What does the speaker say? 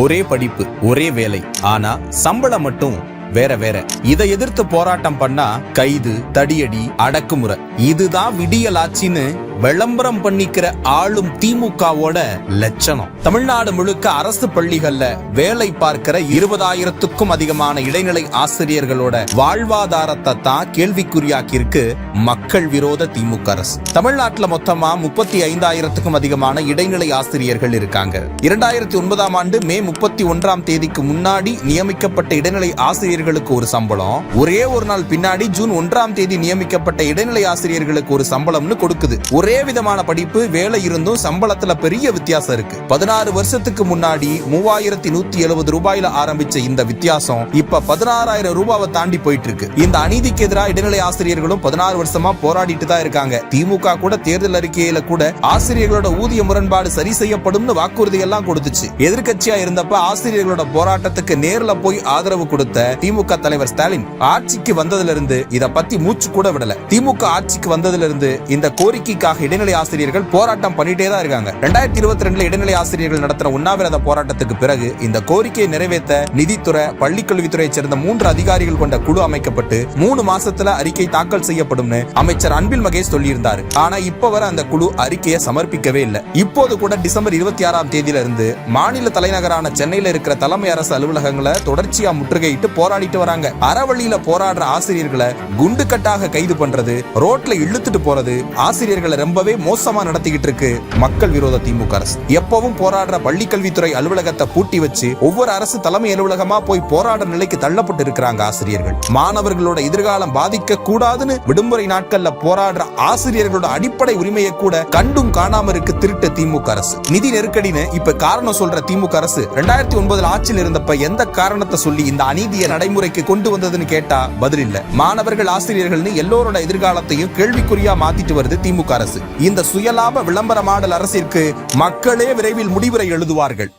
ஒரே படிப்பு ஒரே வேலை, ஆனா சம்பளம் மட்டும் வேற வேற. இதை எதிர்த்து போராட்டம் பண்ணா கைது, தடியடி, அடக்குமுறை. இதுதான் விடியல் ஆட்சின்னு விளம்பரம் பண்ணிக்கிற ஆளும் திமுகவோட லட்சணம். தமிழ்நாடு முழுக்க அரசு பள்ளிகள்ல வேலை பார்க்கிற 20,000க்கும் அதிகமான இடைநிலை ஆசிரியர்களோட வாழ்வாதாரத்தை தான் கேள்விக்குறியாக்கி இருக்கு மக்கள் விரோத திமுக அரசு. தமிழ்நாட்டுல மொத்தமா 35,000க்கும் அதிகமான இடைநிலை ஆசிரியர்கள் இருக்காங்க. 2009ஆம் ஆண்டு மே 31ஆம் தேதிக்கு முன்னாடி நியமிக்கப்பட்ட இடைநிலை ஆசிரியர்களுக்கு ஒரு சம்பளம், ஒரே ஒரு நாள் பின்னாடி ஜூன் 1ஆம் தேதி நியமிக்கப்பட்ட இடைநிலை ஆசிரியர்களுக்கு ஒரு சம்பளம்னு கொடுக்குது. ஒரே விதமான படிப்பு, வேலை இருந்தும் சம்பளத்துல பெரிய வித்தியாசம் இருக்கு. 16 வருஷத்துக்கு முன்னாடி 3,170 ரூபாயில ஆரம்பிச்ச இந்த வித்தியாசம் இப்ப 16,000 ரூபாவை தாண்டி போயிட்டு இருக்கு. இந்த அநீதிக்கு எதிராக இடைநிலை ஆசிரியர்களும் 16 வருஷமா போராடிட்டு தான் இருக்காங்க. திமுக கூட தேர்தல் அறிக்கையில கூட ஆசிரியர்களோட ஊதிய முரண்பாடு சரி செய்யப்படும்னு வாக்குறுதி எல்லாம் கொடுத்துச்சு. எதிர்கட்சியா இருந்தப்ப ஆசிரியர்களோட போராட்டத்துக்கு நேர்ல போய் ஆதரவு கொடுத்த திமுக தலைவர் ஸ்டாலின் ஆட்சிக்கு வந்ததுல இருந்து இத பத்தி மூச்சு கூட விடல. திமுக ஆட்சிக்கு வந்ததுல இருந்து இந்த கோரிக்கைக்காக இடைநிலை ஆசிரியர்கள் போராட்டம் பண்ணிட்டே தான் இருக்காங்க. 2022 இடைநிலை ஆசிரியர்கள் நடத்தின உண்ணாவிரத போராட்டத்துக்கு பிறகு இந்த கோரிக்கையை நிறைவேற்ற நிதித்துறை, பள்ளிக்கல்வித்துறையை சேர்ந்த 3 அதிகாரிகள் கொண்ட குழு அமைக்கப்பட்டு 3 மாசத்துல அறிக்கை தாக்கல் செய்யப்படும் அமைச்சர் அன்பில் மகேஷ் சொல்லியிருந்தார். ஆனா இப்ப வர அந்த குழு அறிக்கையை சமர்ப்பிக்கவே இல்லை. இப்போது கூட டிசம்பர் 26ஆம் தேதியில இருந்து மாநில தலைநகரான சென்னையில இருக்கிற தலைமை அரசு அலுவலகங்களை தொடர்ச்சியா முற்றுகையிட்டு போராடிட்டு வராங்க. அறவழியில போராடுற ஆசிரியர்களை குண்டு கட்டாக கைது பண்றது, ரோட்ல இழுத்துட்டு போறது, ஆசிரியர்களை ரொம்பவே மோசமா நடத்திக்கிட்டு இருக்கு மக்கள் விரோத திமுக அரசு. எப்பவும் போராடுற பள்ளிக்கல்வித்துறை அலுவலகத்தை பூட்டி வச்சு ஒவ்வொரு அரசு தலைமை அலுவலகமா போய் போராடுற நிலைக்கு தள்ளப்பட்டு இருக்கிறாங்க ஆசிரியர்கள். மாணவர்களோட எதிர்காலம் பாதிக்க கூடாதுன்னு விடுமுறை நாட்கள்ல போராடுற ஆசிரியர்களோட அடிப்படை உரிமையை கூட கண்டும் காணாம இருக்கு திருட்டு திமுக அரசு. நிதி நெருக்கடின்னு இப்ப காரணம் சொல்ற திமுக அரசு 2009 ஆட்சியில் இருந்தப்ப எந்த காரணத்தை சொல்லி இந்த அநீதியை நடைமுறைக்கு கொண்டு வந்ததுன்னு கேட்டா பதில் இல்ல. மாணவர்கள், ஆசிரியர்கள்னு எல்லோரோட எதிர்காலத்தையும் கேள்விக்குறியா மாத்திட்டு வருது திமுக அரசு. இந்த சுயலாப விளம்பர மாடல் அரசிற்கு மக்களே விரைவில் முடிவுரை எழுதுவார்கள்.